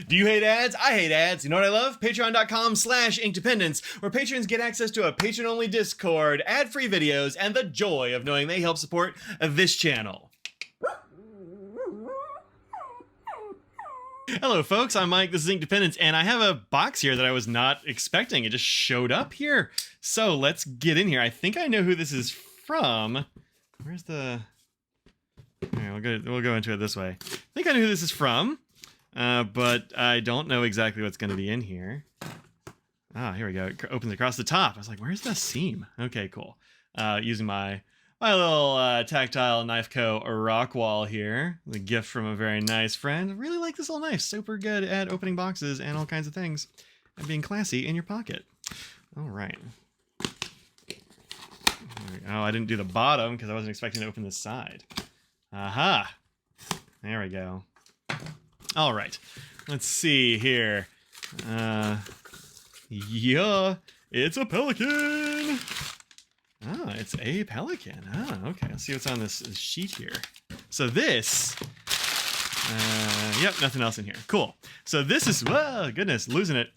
Do you hate ads? I hate ads. You know what I love? Patreon.com/inkdependence, where patrons get access to a patron-only Discord, ad-free videos, and the joy of knowing they help support this channel. Hello folks, I'm Mike, this is Inkdependence, and I have a box here that I was not expecting. It just showed up here. So let's get in here. I think I know who this is from. Where's the... Alright, we'll go into it this way. I think I know who this is from. But I don't know exactly what's going to be in here. Ah, here we go. It opens across the top. I was like, where's the seam? Okay, cool. Using my little tactile Knife Co. rock wall here. The gift from a very nice friend. I really like this little knife. Super good at opening boxes and all kinds of things. And being classy in your pocket. All right. Oh, I didn't do the bottom because I wasn't expecting to open this side. Aha. There we go. All right, let's see here. Yeah, it's a pelican. Ah, it's a pelican. Ah, okay. Let's see what's on this sheet here. So this, yep, nothing else in here. Cool. So this is, whoa, goodness, losing it.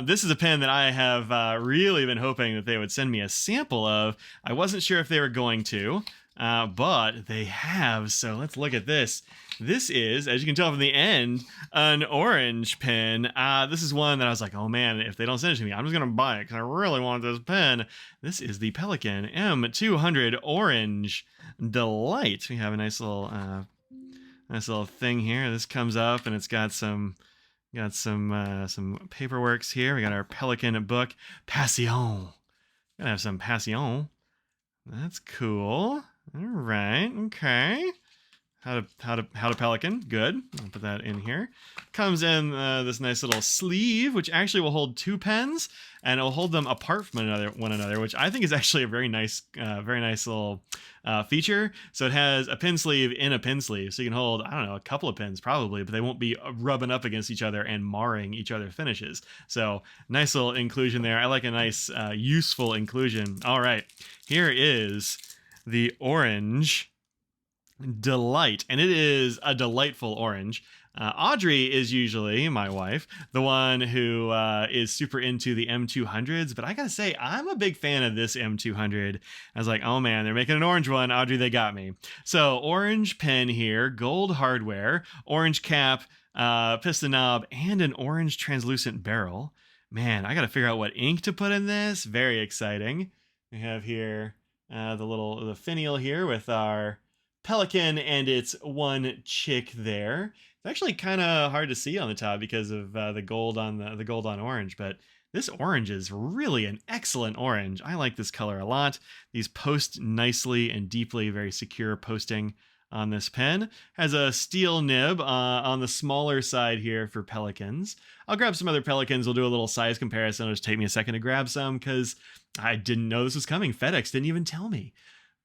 This is a pen that I have really been hoping that they would send me a sample of. I wasn't sure if they were going to. But they have, so let's look at this. This is, as you can tell from the end, an orange pen. This is one that I was like, oh man, if they don't send it to me, I'm just going to buy it because I really want this pen. This is the Pelikan M200 Orange Delight. We have a nice little thing here. This comes up and it's got some paperworks here. We got our Pelican book, Passion. Gotta have some Passion. That's cool. All right. Okay. How to Pelican. Good. I'll put that in here. Comes in this nice little sleeve, which actually will hold two pens, and it'll hold them apart from one another, which I think is actually a very nice little feature. So it has a pin sleeve in a pin sleeve, so you can hold, I don't know, a couple of pins probably, but they won't be rubbing up against each other and marring each other's finishes. So nice little inclusion there. I like a nice useful inclusion. All right, here is the Orange Delight, and it is a delightful orange. Audrey is usually, my wife, the one who is super into the M200s, but I gotta say, I'm a big fan of this M200. I was like, oh man, they're making an orange one. Audrey, they got me. So orange pen here, gold hardware, orange cap, piston knob, and an orange translucent barrel. Man, I gotta figure out what ink to put in this. Very exciting. We have here the finial here with our Pelican and its one chick there. It's actually kind of hard to see on the top because of the gold on the gold on orange, but this orange is really an excellent orange. I like this color a lot. These post nicely and deeply, very secure posting on this pen. Has a steel nib on the smaller side here for Pelicans. I'll grab some other Pelicans. We'll do a little size comparison. It'll just take me a second to grab some because I didn't know this was coming. FedEx didn't even tell me.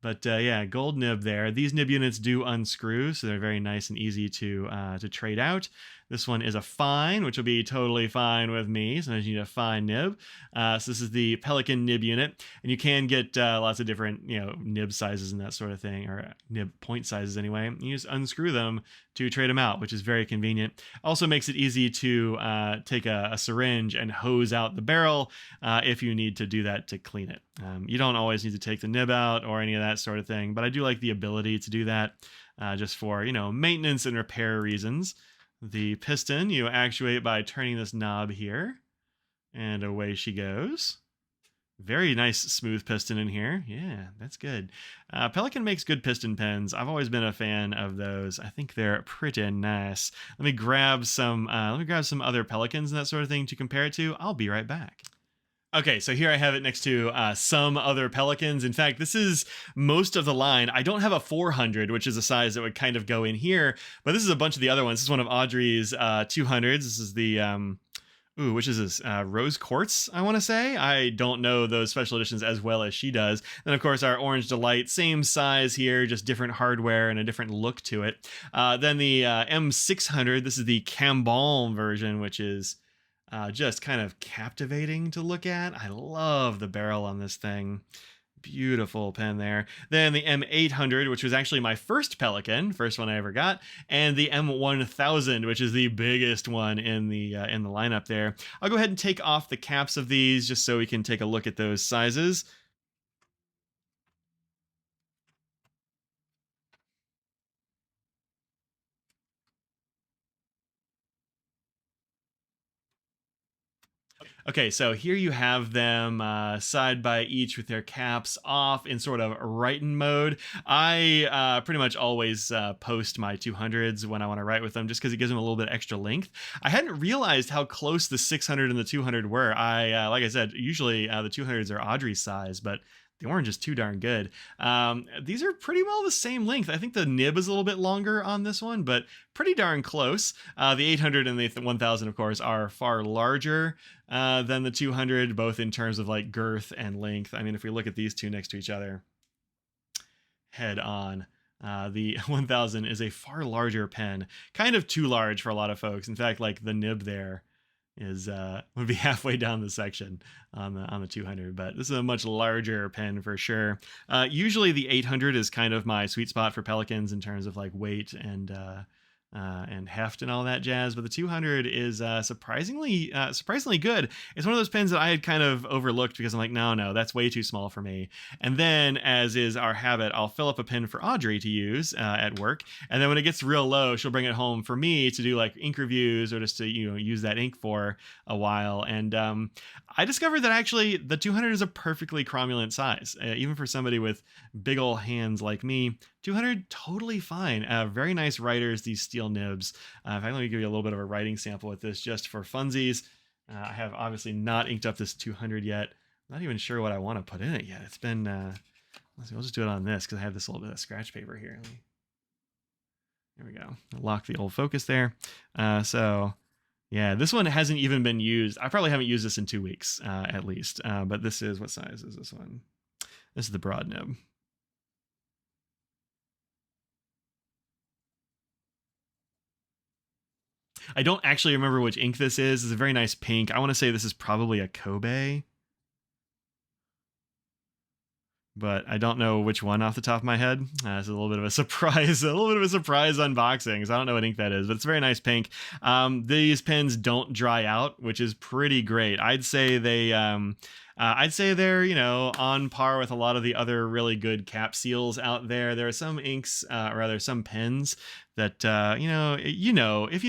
But yeah, gold nib there. These nib units do unscrew, so they're very nice and easy to trade out. This one is a fine, which will be totally fine with me. Sometimes you need a fine nib. So this is the Pelican nib unit, and you can get lots of different, nib sizes and that sort of thing, or nib point sizes anyway. You just unscrew them to trade them out, which is very convenient. Also makes it easy to take a syringe and hose out the barrel if you need to do that to clean it. You don't always need to take the nib out or any of that sort of thing, but I do like the ability to do that just for, maintenance and repair reasons. The piston, you actuate by turning this knob here, and away she goes. Very nice smooth piston in here. Yeah, that's good. Pelican makes good piston pens. I've always been a fan of those. I think they're pretty nice. Let me grab some other Pelicans and that sort of thing to compare it to. I'll be right back. Okay, so here I have it next to some other Pelicans. In fact, this is most of the line. I don't have a 400, which is a size that would kind of go in here, but this is a bunch of the other ones. This is one of Audrey's 200s. This is the, which is this? Rose Quartz, I want to say. I don't know those special editions as well as she does. Then, of course, our Orange Delight, same size here, just different hardware and a different look to it. Then the M600, this is the Cambon version, which is just kind of captivating to look at. I love the barrel on this thing. Beautiful pen there. Then the M800, which was actually my first Pelican, first one I ever got, and the M1000, which is the biggest one in the lineup there. I'll go ahead and take off the caps of these just so we can take a look at those sizes. Okay, so here you have them side by each with their caps off in sort of writing mode. I pretty much always post my 200s when I want to write with them just because it gives them a little bit extra length. I hadn't realized how close the 600 and the 200 were. Like I said, usually the 200s are Audrey's size, but the orange is too darn good. These are pretty well the same length. I think the nib is a little bit longer on this one, but pretty darn close. The 800 and the 1000, of course, are far larger than the 200, both in terms of like girth and length. I mean, if we look at these two next to each other, head on. The 1000 is a far larger pen, kind of too large for a lot of folks. In fact, like the nib there is would be halfway down the section on the 200, but this is a much larger pen for sure. Usually the 800 is kind of my sweet spot for Pelicans in terms of like weight and heft and all that jazz, but the 200 is surprisingly good. It's one of those pens that I had kind of overlooked because I'm like, no, that's way too small for me. And then, as is our habit, I'll fill up a pen for Audrey to use at work, and then when it gets real low, she'll bring it home for me to do like ink reviews or just to use that ink for a while. And I discovered that actually the 200 is a perfectly cromulent size, even for somebody with big ol' hands like me. 200 totally fine. Very nice writers, these steel nibs. In fact, let me give you a little bit of a writing sample with this just for funsies. I have obviously not inked up this 200 yet. I'm not even sure what I want to put in it yet. It's been, let's see, we'll just do it on this because I have this little bit of scratch paper here. There we go. I'll lock the old focus there. So yeah, this one hasn't even been used. I probably haven't used this in 2 weeks at least. But this is, what size is this one? This is the broad nib. I don't actually remember which ink this is. It's a very nice pink. I want to say this is probably a Kobe, but I don't know which one off the top of my head. It's a little bit of a surprise, unboxing, because I don't know what ink that is, but it's a very nice pink. These pens don't dry out, which is pretty great. I'd say they're, on par with a lot of the other really good cap seals out there. There are some inks, or rather some pens that, if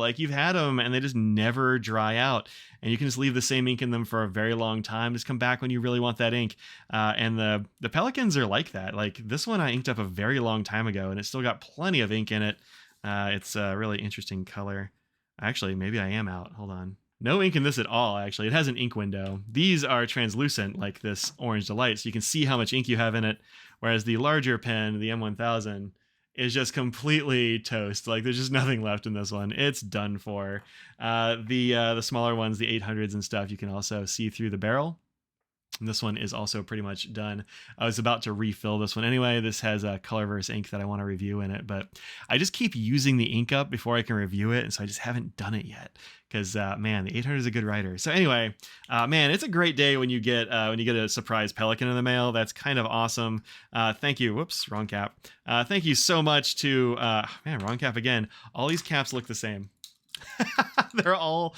like you've had them and they just never dry out, and you can just leave the same ink in them for a very long time. Just come back when you really want that ink. And the Pelicans are like that. Like this one I inked up a very long time ago and it's still got plenty of ink in it. It's a really interesting color. Actually, maybe I am out. Hold on. No ink in this at all, actually. It has an ink window. These are translucent, like this Orange Delight, so you can see how much ink you have in it, whereas the larger pen, the M1000, is just completely toast. Like, there's just nothing left in this one. It's done for. The smaller ones, the 800s and stuff, you can also see through the barrel. And this one is also pretty much done. I was about to refill this one anyway. This has a Colorverse ink that I want to review in it, but I just keep using the ink up before I can review it, and so I just haven't done it yet. Because man, the 800 is a good writer. So anyway, man, it's a great day when you get a surprise Pelican in the mail. That's kind of awesome. Thank you. Whoops, wrong cap. Thank you so much to man, wrong cap again. All these caps look the same. they're all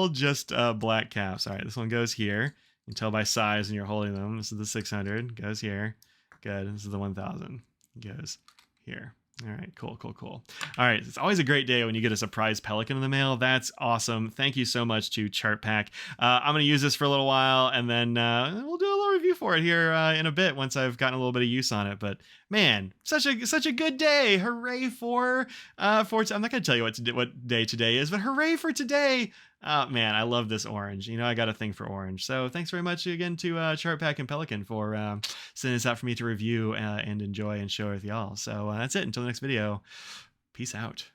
just black caps. All right, this one goes here. You can tell by size when you're holding them. This is the 600. Goes here. Good. This is the 1000. Goes here. All right, cool. All right, it's always a great day when you get a surprise Pelican in the mail. That's awesome. Thank you so much to Chartpak. I'm going to use this for a little while, and then we'll do a little review for it here in a bit once I've gotten a little bit of use on it. But man, such a good day! Hooray for I'm not going to tell you what day today is, but hooray for today! Man, I love this orange. I got a thing for orange. So thanks very much again to Chartpak and Pelican for sending this out for me to review and enjoy and share with y'all. So that's it. Until the next video, peace out.